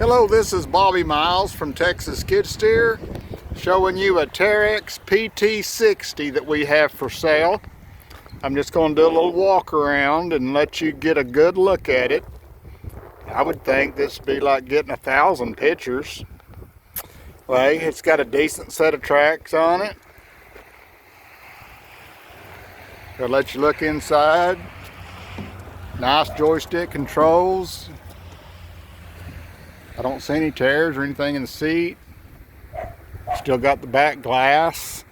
Hello, this is Bobby Miles from Texas Skid Steer, showing you a Terex PT60 that we have for sale. I'm just going to do a little walk around and let you get a good look at it. I would think this would be like getting 1,000 pictures. Well, it's got a decent set of tracks on it. I'll let you look inside. Nice joystick controls. I don't see any tears or anything in the seat. Still got the back glass.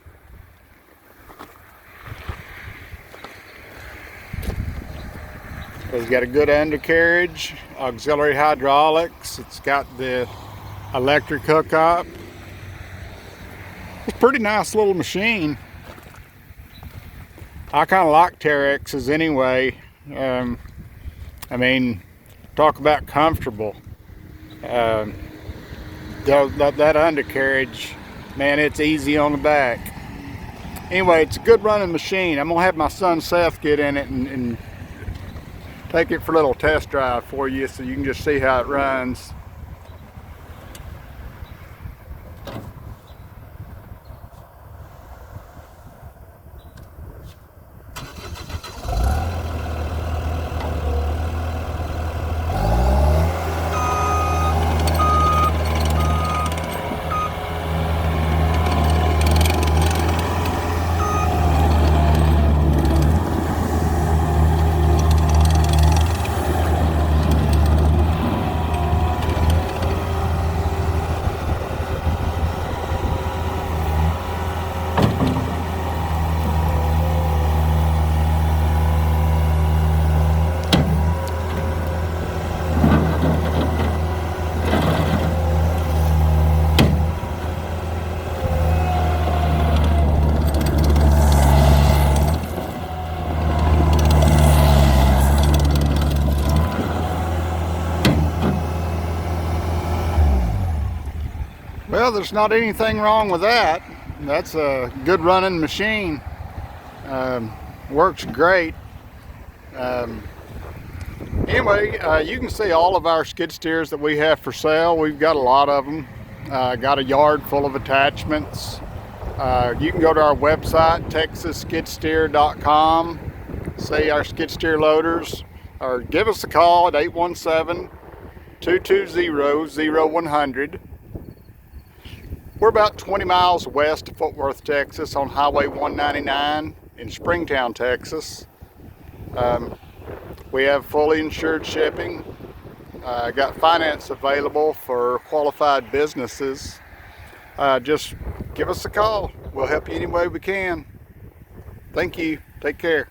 It's got a good undercarriage, auxiliary hydraulics. It's got the electric hookup. It's a pretty nice little machine. I kind of like Terex's anyway. I mean, talk about comfortable. That undercarriage, man, it's easy on the back. Anyway, it's a good running machine. I'm gonna have my son Seth get in it and take it for a little test drive for you so you can just see how it runs. Well, there's not anything wrong with that. That's a good running machine. Works great. Anyway, you can see all of our skid steers that we have for sale. We've got a lot of them. Got a yard full of attachments. You can go to our website, texasskidsteer.com, see our skid steer loaders, or give us a call at 817-220-0100. We're about 20 miles west of Fort Worth, Texas, on Highway 199 in Springtown, Texas. We have fully insured shipping. Got finance available for qualified businesses. Just give us a call. We'll help you any way we can. Thank you. Take care.